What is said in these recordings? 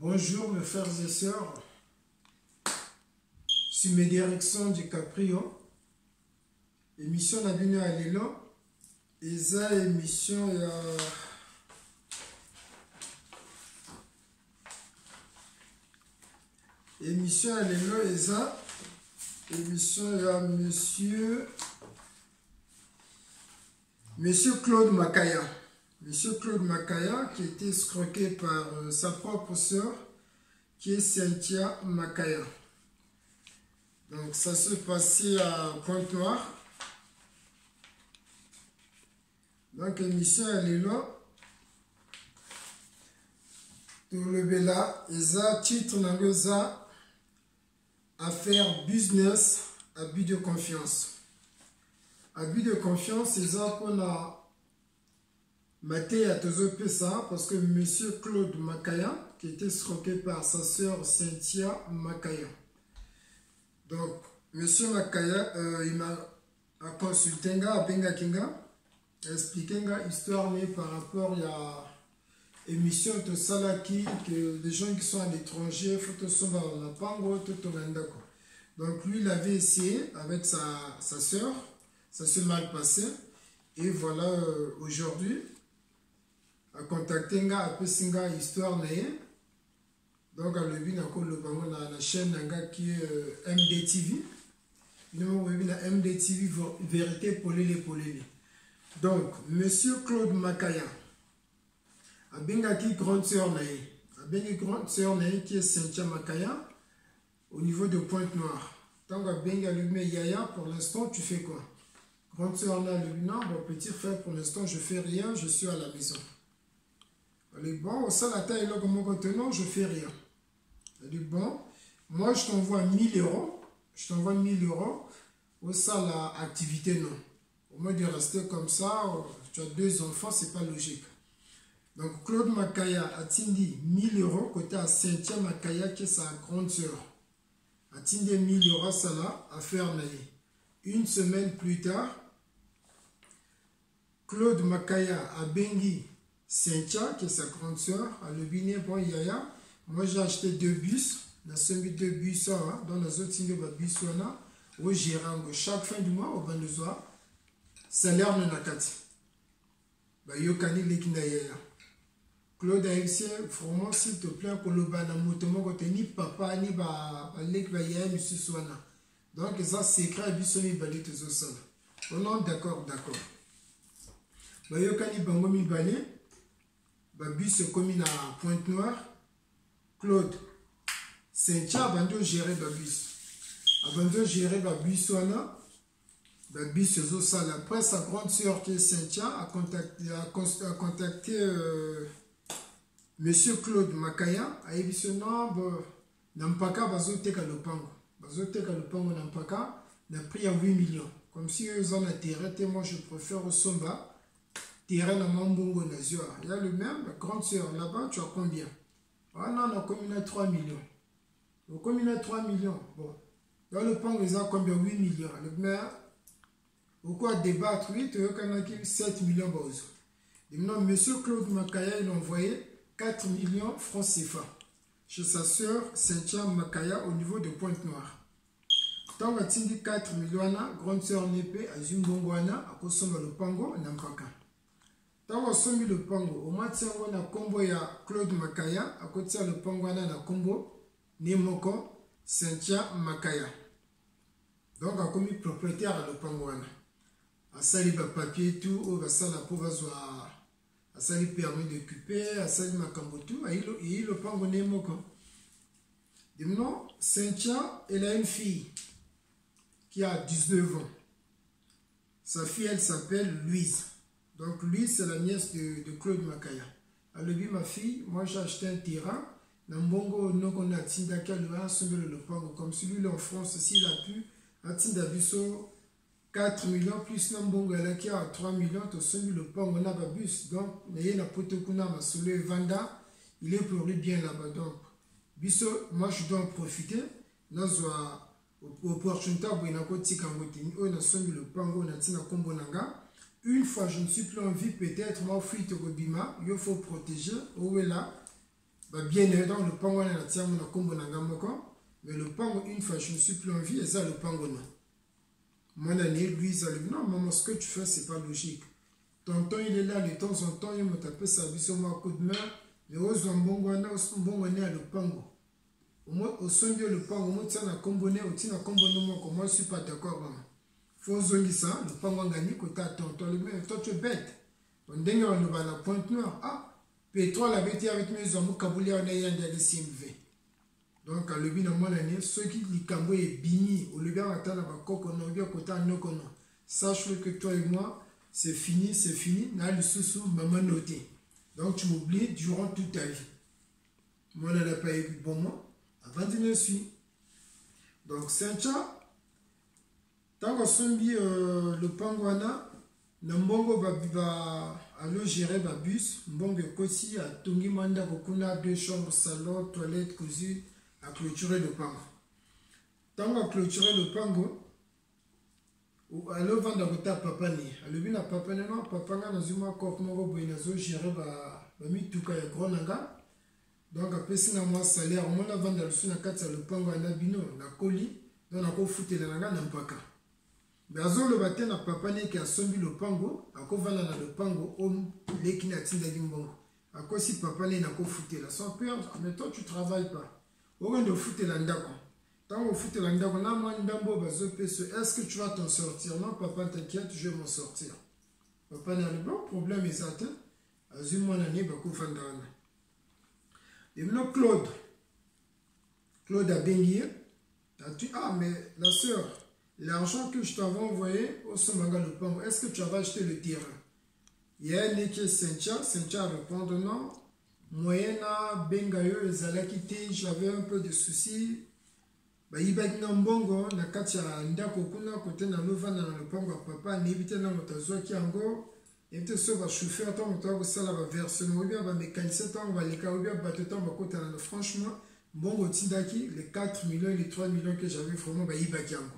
Bonjour mes frères et sœurs, sur mes directions du Caprio, émission na bino ya lelo, eza émission ya lelo eza émission ya Monsieur Claude Makaya. Monsieur Claude Makaya qui a été escroqué par sa propre sœur qui est Cynthia Makaya. Donc ça se passait à Pointe-Noire. Donc émission elle est là. Tout le bela, eza titre nangoza affaire business abus de confiance. Abus de confiance, eza qu'on a maté à Tozopesa parce que monsieur Claude Makaya qui était escroqué par sa sœur Cynthia Makaya. Donc, monsieur Makaya, il m'a consulté, il a expliqué une histoire par rapport à l'émission de Salaki, que les gens qui sont à l'étranger, donc lui, il avait essayé avec sa sœur, ça s'est mal passé, et voilà, aujourd'hui, a contacté un peu une histoire. Donc, à la chaîne qui est MDTV. Nous avons la MDTV Vérité Polélé. Donc, monsieur Claude Makaya a bien qui grande sœur qui est Cynthia Makaya au niveau de Pointe-Noire. Tant que bien allumé Yaya, pour l'instant, tu fais quoi? Grande sœur là, le non, bon petit frère, pour l'instant, je fais rien, je suis à la maison. Allez, bon, ça la taille là, comme maintenant, je fais rien. Elle dit bon, moi je t'envoie 1000 euros, au ça l'activité non. Au moins de rester comme ça, tu as 2 enfants, c'est pas logique. Donc Claude Makaya a tindi 1000 euros côté à Cynthia Makaya qui est sa grande sœur. A tindi 1000 euros ça là à faire naïe. Une semaine plus tard, Claude Makaya a bengi Cynthia qui est sa grande sœur, a le biné bon yaya. Moi, j'ai acheté 2 bus. Dans ce 2 bus, dans les autres signes de bus, au gérant, chaque fin du mois, au Bandezoa, salaire de Nakati. Yokani Lekinaya. Claude a essayé, vraiment, s'il te plaît, pour le ban, ni papa, ni lek, monsieur Swana. Donc, ça, c'est secret, bus, ni balé, tout ça. Non, d'accord. Yokani Bango, mi balé, bus, commune à Pointe-Noire. Claude, Cynthia a géré le bus. Abandon géré le bus, le bus après sa grande sœur qui est Cynthia a contacté monsieur Claude Makaya. A dit non, Nampaka bazoteka le pango. Bazoteka le pango Nampaka n'a pris à 8 millions. Comme si eux en a terrain, moi je préfère au Somba, terrain à Mambongo Nazua. Il y a le même, la grande sœur là-bas, tu as combien? Ah non, on a commune à 3 millions. On commune à 3 millions. Bon. Dans le pan, ils ont combien? 8 millions. Le maire, pourquoi débattre? Oui, tu as 7 millions. Et maintenant, monsieur Claude Makaya, il a envoyé 4 millions francs CFA chez sa sœur Cynthia Makaya au niveau de Pointe-Noire. Tant qu'on a dit 4 millions, grande sœur Népé, à Zimbongwana, à Kosoma le Pango, Nampaka. Tant qu'on a mis le pango, au moins on a combo ya Claude Makaya, à côté de le pango on a combo Nemoko Cynthia Makaya. Donc on a commis propriétaire à le pango on a sali ba papier et tout, on va ça la pauvre a sali permis d'occuper, a sali makambo tout, et le pango Nemoko. De maintenant, Cynthia, elle a une fille qui a 19 ans. Sa fille, elle s'appelle Louise. Donc lui, c'est la nièce de Claude Makaya. Alors lui, ma fille, moi j'ai acheté un terrain. Dans Bongo, nous on a Tindaka le pango. Comme celui-là en France, s'il a pu, à Tindabiso, 4 millions plus Nambongo, qui a 3 millions, tu as le pango, on a un bus. Donc, il y a la potokuna, ma soleil Vanda, il est pour lui bien là-bas. Donc, biso, moi je dois en profiter. Là, je dois, opportunité, on a côté Kangotini, on a le pango, on a Tina Kombonanga. Une fois je ne suis plus en vie, peut-être, moi, fuite au Bima, il faut protéger, où est là, bien dans le pango on a tiens mon combo nangamoko mais le pango une fois je ne suis plus en vie et ça le pango non mon année lui ça lui non maman ce que tu fais c'est pas logique tonton il est là de temps en temps il me tape sa vie sur moi coup de main mais aux mbongo on a le pango au son de le pango moi tiens na combo né au tina combo non comment je suis pas d'accord maman faut zongi ça le pango gagné côté tonton le mais toi tu es bête on dingue on va la pointe noire ah pétrole avait été avec mes hommes Kabouli on a eu un des CMV donc à lebi na mon année ceux qui li kambo et bini au lebi à tala ba koko no bien côté no kono sache que toi et moi c'est fini na le sous maman noté donc tu m'oublies durant toute ta vie moi on n'a pas eu bon moi avant de me suivre donc c'est ça tant qu'on sombi le pangwana na mbongo ba alors gérer ma bus mbongo kosi a tongi manda kokuna 2 chambres salon toilette cuisine à clôturer le pango tant à clôturer le pango ou alors vendre kota papa ni alors bien papa non papa nga nazuma ko moko boy nazo gérer ba mituka ya gronanga donc après sina moi salaire mon na vendre le kati le pango na bino na koli donc na ko futela nga na mpaka mais azon le matin na papa ne qui a sombi le pango ako vala na le pango om leki na tinda gimbongo ako si papa ne na ko futela sans peur mais toi tu travailles pas on de futela ndako tant au futela ndako na moi ndambo bazo peso est-ce que tu vas t'en sortir non papa t'inquiète je vais m'en sortir papa n'a le bon problème est atteint azun mon année ba ko fandana et maintenant Claude a béni ah mais la sœur l'argent que je t'avais envoyé au Somanga le Pango, est-ce que tu avais acheté le terrain? Il y a un équipe Sentia répond non. Moyena, Bengayo, Zalakite, j'avais un peu de soucis. Il y a un bongo, na katia ndako kuna côté na lova na le Pango papa, n'éviter na motazo qui ango, et te sauve chauffeur, tant que ça va verser, ou bien va mécanicien, tant va les cas, ou bien battre tant va côté franchement, bongo tindaki, les 4 millions et les 3 millions que j'avais vraiment, il y a ango.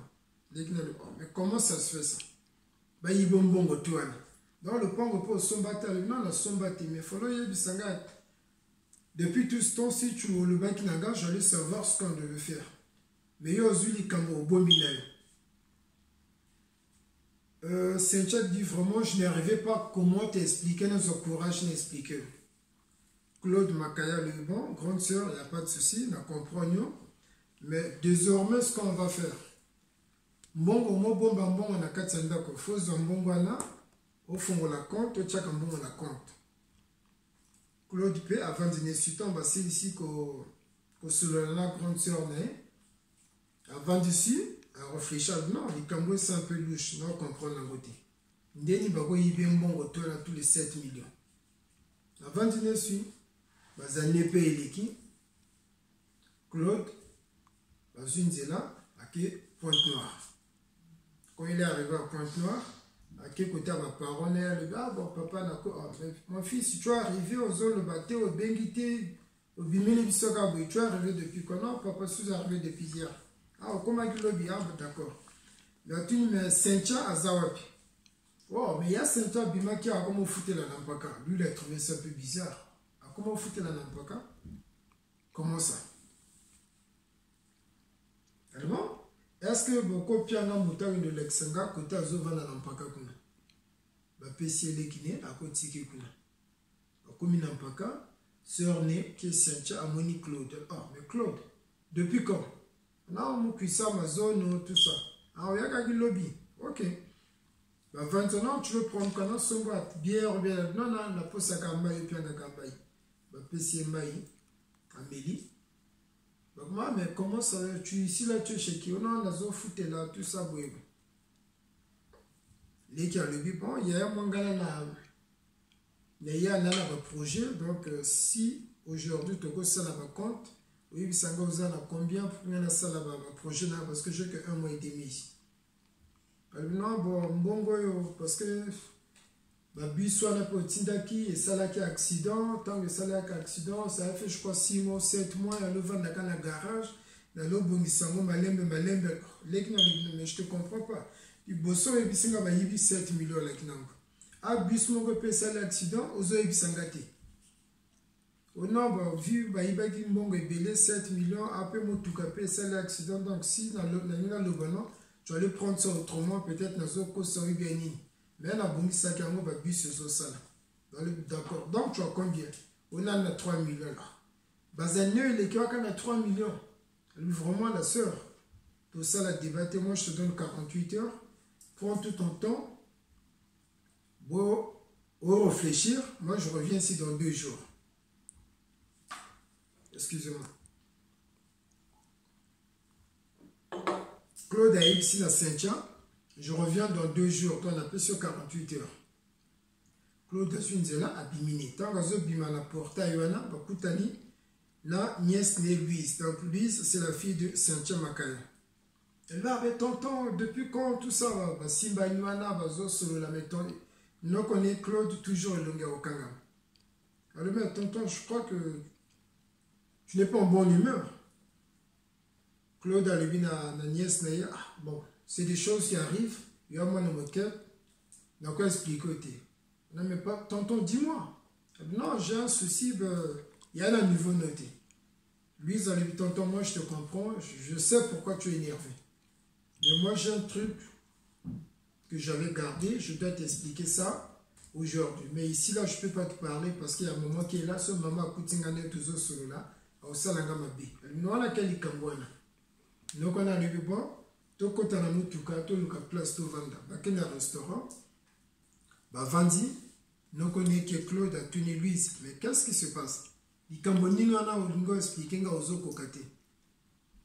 Mais comment ça se fait ça? Il y a un bon retour. Dans le pango pour sombata, non, la sombate, mais il faut le bisangat. Depuis tout ce temps, si tu veux le bac naga, j'allais savoir ce qu'on devait faire. Mais il y a aussi les cambos, bon minel. Saint-Tchad dit vraiment, je n'arrivais pas comment t'expliquer, nous encourage à expliquer. Claude Makaya, le bon, grande sœur, il n'y a pas de souci, nous comprenons. Mais désormais, ce qu'on va faire. Mbongo mo bomba mbongo na kati ndako fozo mbongo na au fongo la compte au chaka mbongo la compte Claude P avant de n'insulter on va ici ko solo la grande sœur né avant d'ici à réfléchir non les cambo c'est un peu louche non comprendre la beauté ndeni bako yibe mbongo to na tous les 7 millions avant de n'insulter bazane pe eleki Claude bazunzela ake Pointe-Noire. Quand il est arrivé à Pointe-Noire, à quel côté ma parole le gars, bon papa, mon fils, si tu es arrivé aux zones, le bateau, au Benguité, au Bimini Bisoga, tu es arrivé depuis quand? Non, papa, je suis arrivé depuis hier. Ah, comment il lobby? Ah, d'accord. Là, tu me Saint-Tcha à Zawapi. Oh, mais il y a Saint-Tcha Bima qui a comment foutu la Nampaka. Lui, il a trouvé ça un peu bizarre. Ah, comment foutu la Nampaka? Comment ça? Allemand? Est-ce que beaucoup de gens ont de l'exenga côté azova na nampaka kuna ba pesiele kine akoti ke kuna akomi nampaka sœur né qui Saint-Tcha amoni Claude ah mais Claude depuis quand na on kuisa ma zone tout ça ah il y a ka lobby OK bah maintenant tu veux prendre kana songa bière bien non la posa kamba et puis na kamba ba pesiele mai Amélie. Donc, moi, mais comment ça, tu ici là, tu es chez qui? On a un foot là, tout ça, oui. Les qui a le but, bon, il y a un manga là, il y a un projet, donc si aujourd'hui, tu as ça là, compte, oui, ça va combien pour un ça là, projet là, parce que j'ai que 1 mois et demi ici. Non, bon, parce que ma bus soit là pour Tindaki et ça là qui a accident, tant que ça là qui a accident, ça a fait je crois 6 mois, 7 mois, et le vent dans le garage, dans le bongisango, malembe, mais je te comprends pas. Il bosse et puis ça va y 7 millions là qui n'ont pas. Ah, bus mon repère ça l'accident, aux autres ils s'engagent. au nombre vu baïbaki mbongo ebele 7 millions après motuka pe c'est l'accident donc si na le ballon tu vas le prendre ça autrement peut-être na zo ko sori bien ni mais na bongi ça kango ba bus so sala d'accord donc tu as combien on a 3 millions là bazanyo il est qui a 3 millions vraiment la sœur tout ça la débattre moi je te donne 48 heures prends tout ton temps bon au réfléchir moi je reviens ici dans 2 jours. Excusez-moi. Claude a ici la Saint-Jean. Je reviens dans 2 jours. On appelle sur 48 heures. Claude a su nzela abimini. Tant que bima la porta yoana bakutani la nièce née Louise. Donc Louise c'est la fille de Saint-Jean Makaya. Elle va avec tonton depuis quand tout ça va simba yoana bazo solo la méthode. Nous connaissons Claude toujours longue au Kanga. Alors mais tonton je crois que tu n'es pas en bonne humeur. Claude a levé na nièce na bon, c'est des choses qui arrivent. Il y a moi dans mon cœur. Donc quoi expliquer? Non mais pas, tonton, dis-moi. Non, j'ai un souci, il y a un niveau noté. Lui, il a levé, tonton, moi je te comprends, je sais pourquoi tu es énervé. Mais moi j'ai un truc que j'avais gardé, je dois t'expliquer ça aujourd'hui. Mais ici là, je ne peux pas te parler parce qu'il y a un moment qui est là, ce maman a coûté un toujours solo là. Osalanga mabe nona kali kambwana noko na lebi bon to kota na mutuka to luka place to vanda bakena restaurant ba vandi noko ne que Claude a tenu Louise mais qu'est-ce qui se passe likamboni nona olingo expliquer nga ozoko kate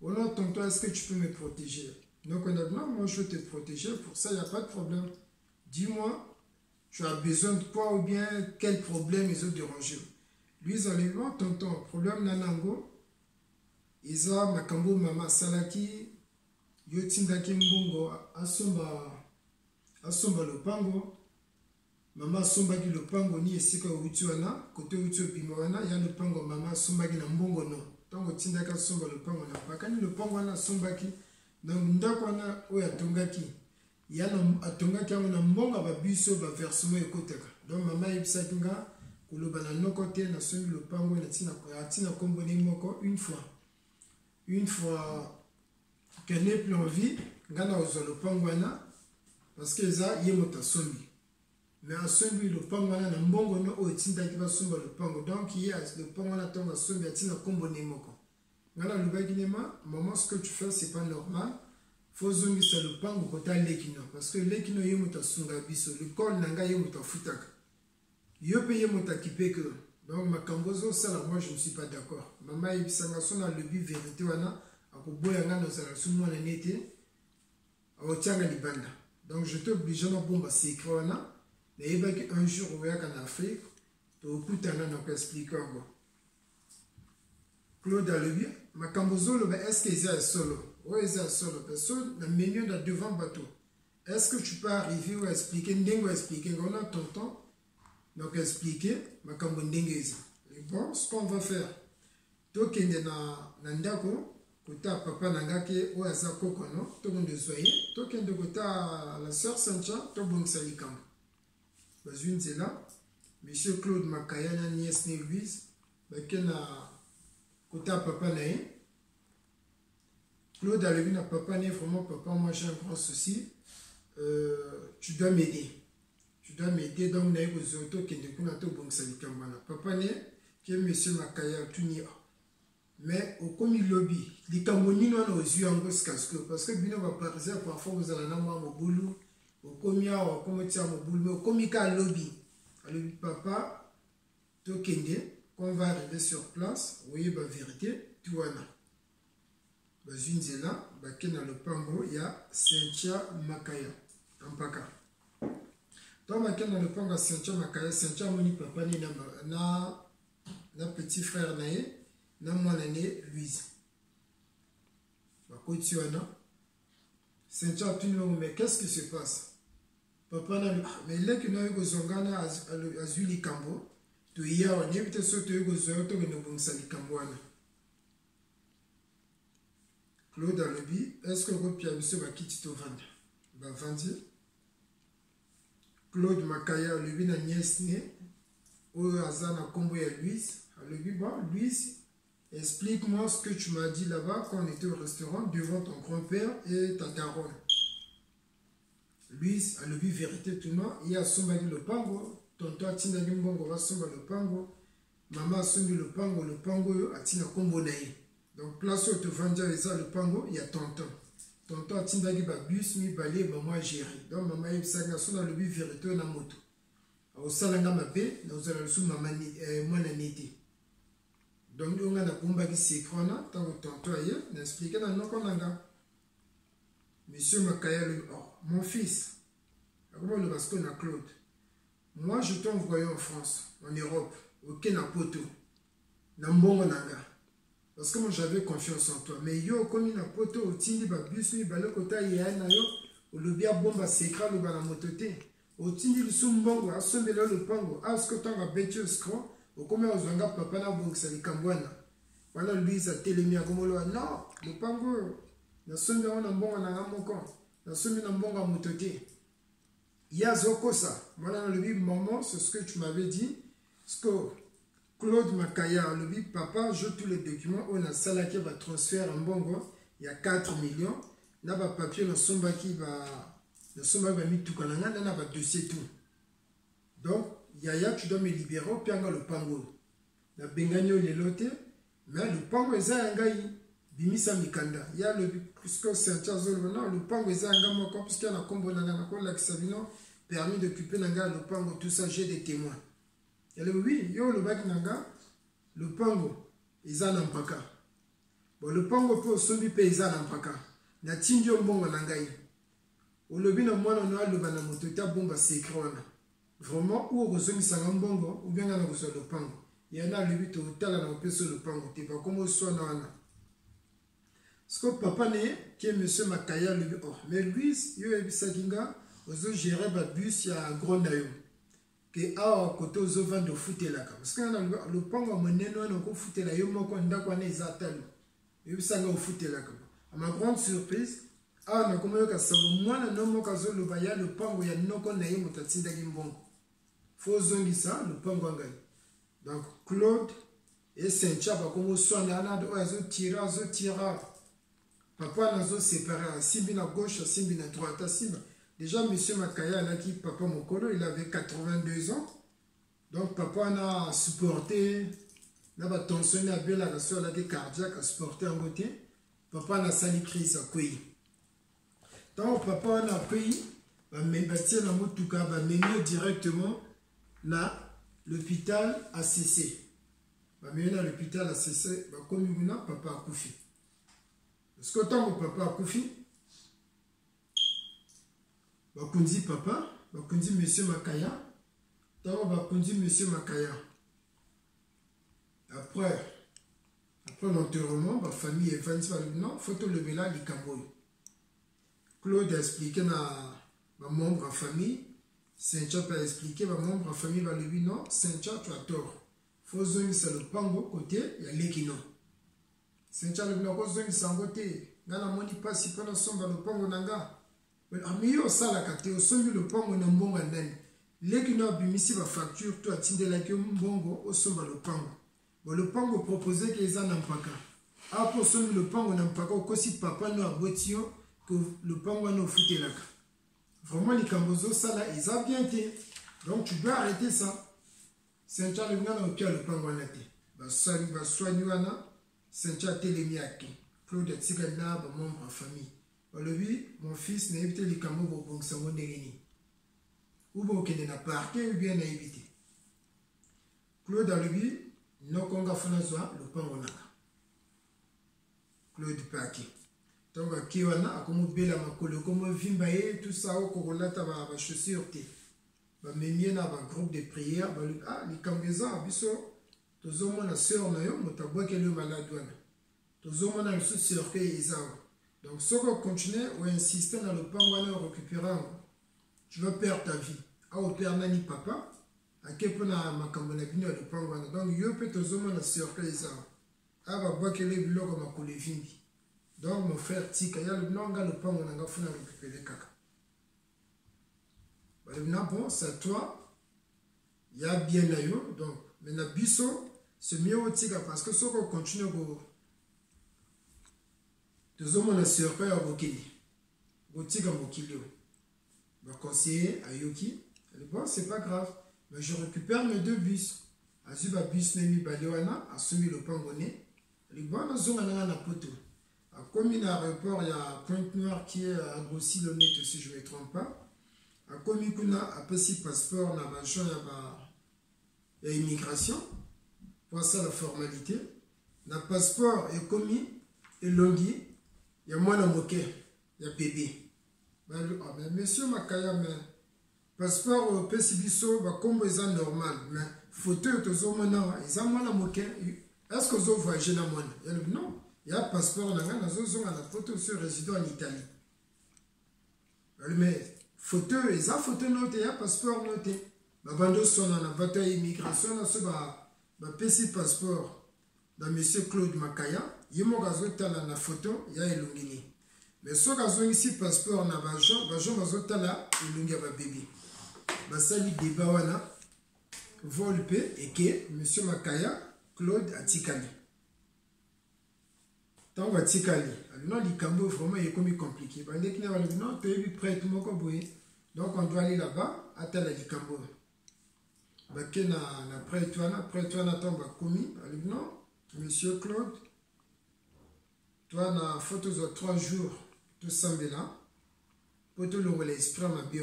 ona tonton est-ce que tu peux me protéger noko na non moi je vais te protéger pour ça il y a pas de problème dis-moi tu as besoin de quoi ou bien quel problème ils ont dérangé. Lui, ils ont les bons tonton. Problème nanango. Ils ont makambo mama salaki. Yotindaki mbongo. Asomba le pango. Mama asomba ki le pango ni esika utuana. Kote utu bimawana. Ya le pango mama asomba ki na mbongo no. Tango tindaka asomba le pango na pakani le pango wana asomba ki. Na ndako wana oya tongaki. Ya na atongaki wana na mbongo ba biso ba versement ekoteka. Donc mama yebisaki nga. Kolobana no côté na sombi le pango na tina kombone moko une fois qu'elle n'est plus en vie ngana ozo le pango na parce que ça yemota sombi mais a sombi le pango na mbongo no o tinda ki ba somba le pango donc il y a le pango na tonga sombi tina kombone moko ngana lubaki nema maman ce que tu fais c'est pas normal faut zongi sur le pango kota lekino parce que lekino yemota sunga biso le col nanga yemota futaka. Yo paye mon takipé que donc ma cambozo ça là moi je ne suis pas d'accord. Maman il s'engage sur le but vérité wana akoboya ngana ça sur moi la nete au tianga libanda. Donc je t'oblige à bomba secret wana mais il va un jour où il y a en Afrique to kutana na ko expliquer ngo. Claude Alebi ma cambozo le est-ce que c'est solo? Ouais c'est solo personne na menu là devant bateau. Est-ce que tu peux arriver ou expliquer ndingo expliquer on a ton temps. Donc expliquer ma kambondengezi. Bon, ce qu'on va faire, tokende na ndako kota papa nangake o aza koko no, tokonde soye, tokende kota la sœur Saint-Jean, to bongisa likambo. Bazwin zela, monsieur Claude Makaya na nièce ne Louise, bakena kota papa na ye. Claude a levé na papa ne vraiment papa moi j'ai un grand souci. Tu dois m'aider. Tu dois m'aider donc na yeko zoto kende kuna to bongisa likambo na papa ne que monsieur Makaya tunia mais au komi lobby likambo nino na ozu yango skasko parce que bino ba parisiens parfois vous allez na mwa mobulu au komi awa komo tia mobulu mais au komi ka lobby alors papa to kende qu'on va arriver sur place voyez ba vérité tuana bazunzela bakena le pango ya Saint-Jean Makaya ampaka. Donc, dans le pango Saint-Jean Makaya, Saint-Jean moni papa ni na petit frère nae, na mwana ne Louise. Bakoti wana. Saint-Jean tuni mais qu'est-ce qui se passe? Papa na mais là que na yugo zongana azui likambo, to iya on évite so to yugo zo to no bongisa likambo wana. Claude Alobi, est-ce que vous pouvez biso bakiti to vanda? Ba vandi. Claude Makaya, lui na nièce ne, ou azana kombo ya Louise, alobi bon Louis, explique-moi ce que tu m'as dit là-bas quand on était au restaurant devant ton grand-père et ta daronne. Louis alobi vérité tout non, il a sombaki le pango, tonton atindaki mbongo va somba le pango, maman a sombi le pango atina kombo na ye. Donc place où te vendia le pango, il y a tonton. Tonton atindaki ba bus mi balé ba moi gérer. Donc maman il s'agna sona alobi vérité na moto. Au salanga mabe, nous allons sous maman moi na niti. Donc on a bomba qui s'écrona, tant que tonton ailleurs, n'expliquer dans nos konanga. Monsieur Makaya, mon fils, comment le baston à Claude? Moi, je t'envoie en France, en Europe, au Kenapoto, dans Mbongonanga. Parce que moi, j'avais confiance en toi. Mais yo, comme il a poto, au Tindi, bus, mi, balokota, yana yo, au lobia bomba, s'écra, le balamotote. Au Tindi, le sumbongo, à sombela le pango, à ce que t'en as bêtio, scro, au commun, aux zanga, papa, na bongo, ça, les cambouana. Voilà, lui, ça télémie à Gomolo, non, le pango. Na sombi na mbonga na moko na sombi na mbonga motote ya zokosa voilà le bib maman c'est ce que tu m'avais dit ce que Claude Makaya le bib papa je tous les documents on a salaki va transfert en mbongo il y a 4 millions na ba papier na somba qui va mituka na ba dossier tout donc yaya tu dois me libérer puis anga le pango na benganyo le lote mais le pango eza ngai bimisa mikanda ya le puisque c'est non le pango eza nga moko puisque na kombo na ko la kisabino permis d'occuper nanga le pango tout ça j'ai des témoins et le oui yo le baki nanga le pango eza na mpaka bon le pango po sombi pe eza na mpaka na tindio mbongo nangai o lobi na mwana no aloba na moto ta bomba secret wana vraiment ou kozongisa mbongo ou bien na ko le pango ya na le but au tala na peso le pango te pas comme soit na wana. Ce que papa n'est, qui est monsieur Makaya, lui, oh, mais lui, il y a eu Sakinga, aux géré le bus, il y a un grand naïo. Que à côté aux ventes de foot là. Parce que le pango mené, nous avons foot là, il y a un peu de zatal. Il y a eu ça au foot là. À ma grande surprise, on a commencé à savoir, moi, le nom de le baya, le pango, il y a un peu de naïo, motatine d'agimbo. Faut zongi ça, le pango en gagne. Donc, Claude et Saint-Chaba, comme au soin, il y a un tira. Papa n'a pas séparé, Simbi à gauche, Simbi à droite, Simbi. Déjà, M. Makaya, là, qui papa Mokolo, il avait 82 ans. Donc, papa a supporté, il a tensionné à Bella, la soeur, la cardiaque, a supporté en côté. Papa a sali crise à Kouy. Donc, papa a payé, il bâti la motouka, il mené directement là, l'hôpital a cessé. Il mené à l'hôpital a cessé, comme il papa a couffé. Parce que tant que papa a couffé, on dit papa, on dit monsieur Makaya, tant on dit monsieur Makaya. Après l'enterrement, la famille est venue, non, il faut te lever là, du Cameroun. Claude a expliqué à ma membre en famille, Saint-Chap a expliqué, ma membre en famille va lui dire non, Saint-Chap, tu as tort. Il faut que c'est le pango côté, il y a l'équino. Saint-Chap le blanc, il s'en côté. Dans la moni pas si pendant son le pango nanga. Mais amiyo sala kate, au sombi le pango na mbonga nani. L'équino a bimisi la facture, toi tinde la ke mbongo, au somba le pango. Bon, le pango proposait qu'ils en n'empaka. Après sombi le pango n'empaka, au kosi papa no a boitio, que le pango no fouté la ka. Vraiment, les cambozo, ça là, ils ont bien été. Donc, tu dois arrêter ça. Saint-Charles, le gars, le pango na te. Va soigner, Saint-Charles, télémiaki. Claude Tsigana, membre en famille. Lui, mon fils n'a évité les cambos pour son modérini. Ou bien qu'il n'a pas arqué, ou bien n'a évité. Claude a lui, non qu'on a fait le pango na. Claude Paki. Donc, Kiwana a comme bela makolo, comme vimbaye, tout ça, au corolata, va chaussure. Va mener dans un groupe de prière. Ah, les cambézans, abisso, tous au moins la sœur na yo, motaboua qu'elle est malade. Tous au moins la sœur qui est donc, si on continue ou insister dans le pango récupérant, tu vas perdre ta vie. Ah, au père nani papa, à quel point ma cambona venu le pango. Donc, yo peut tous au moins la sœur qui est ah, va boire qu'elle est vlog comme un collé vimbi. Donc, mon frère Tika, il y a le nom le pango n'a pas fait récupérer caca. Bon, c'est à toi. Il y a bien là, donc, maintenant, biso, c'est mieux au tika parce que ce qu'on continue de hommes na surfer à Bokili. Botika Mokilio. Je conseiller à Yoki. Bon, c'est pas grave. Mais je récupère mes 2 bus. Azuba bus Nemi Balewana, a soumis le pangoné. Bon, nous sommes à poto. À Commune aéroport, il y a Pointe-Noire qui est à Grossi-le-Net, si je ne me trompe pas. À Commune, à Pessi passeport, na machin, il y a immigration. Pour ça, la formalité. Na passeport et commis et longui. Il y a moins de moquet. Il y a bébé. Mais monsieur Makaya, mais passeport au Pessibiso, comme ils sont normal. Mais photo, ils ont moins de moquet. Est-ce que vous voyagez dans le monde? Non. Il y a passeport, il y a la photo sur résident en Italie. Mais photo, ils ont photo notée, il y a passeport noté. Bando son dans la bataille immigration, il y a PC passeport dans monsieur Claude Makaya. Il y a la photo, il y a Elongini. Mais ce qui est ici, passeport, na bajon bazotala, il y a un bébé. Basali débat wana, volpe, et que monsieur Makaya, Claude Atikali. Tant que Atikali, alors le cambo vraiment est comme compliqué. Non, tu es prêt, tout le monde. Donc on doit aller là-bas, attendre le cambo. Baké na prêt, toi, attends, commis. Non, monsieur Claude, toi, na photo de 3 jours. Tout semble là. Pour tout le monde, l'esprit m'a bien.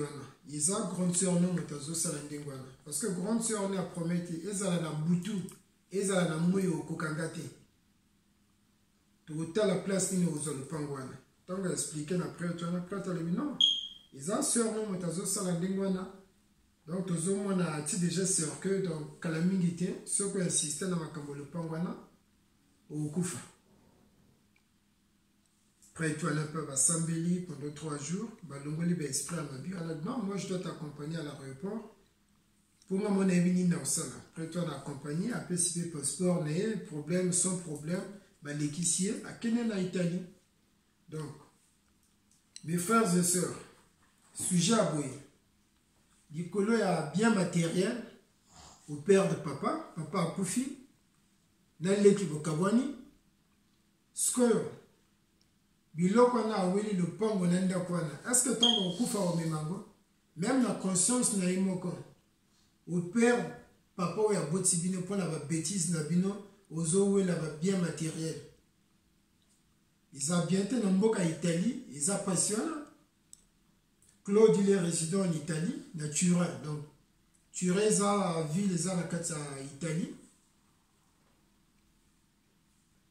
Ils ont grande sœur non mutazo salandingwana. Parce que grande sœur n'a promis, ils ont la boutou, ils ont la mouille au kokangate. Tout à la place ni aux le pangwana. Donc expliquer après tu as après tu non. Ils ont sœur non mutazo salandingwana. Donc tous au moins a déjà sœur que donc calamité, ce qui insiste dans ma cambo le pangwana au kufa. Après, tu as un peu à Sambeli pendant 3 jours. Balongoli va esprit à ma vie. Non, moi je dois t'accompagner à l'aéroport. Pour moi, mon ami n'est pas là. Après, tu as accompagné, à PCP passeport, mais problème, sans problème, l'équissier à Kenya, en Italie. Donc, mes frères et sœurs, sujet à Boye. Nicolo a bien matériel au père de papa a Koufi, dans l'équipe au Kabwani. Score. Biloko na aweli le pango nenda kwana. Est-ce que tant qu'on koufa au mimango? Même la conscience na imoko. Au père, papa ou ya boti bino pour la bêtise na bino, ozo ou la bien matériel. Ils ont bien été dans Mboka Italie, ils ont passionné. Claude il est résident en Italie, naturel. Donc, Turin, ils ont ville, ils ont la carte en Italie.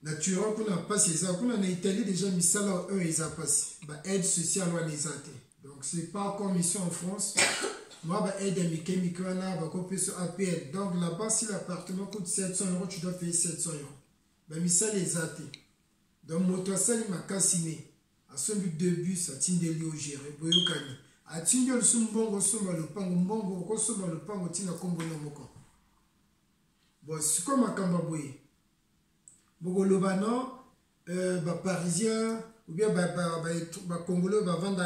Naturellement, qu'on a passé ça, qu'on a en Italie déjà mis ça là, eux ils ont passé. Aide sociale ou les athées. Donc c'est pas comme ici en France. Moi, aide à Mickey Mikwana, va couper sur APL. Donc là-bas, si l'appartement coûte 700 €, tu dois payer 700 €. Mais ça les athées. Donc moto ça il m'a cassiné. À son but de bus, à Tindeli au géré, Boyokani. À Tindeli Sumbongo, Sumba le Pango, Mbongo, Sumba le Pango, Tina Kombo Nomoko. Bon, c'est comme à Kambaboye. Bogolobano, parisien, ou bien Congolais, vendre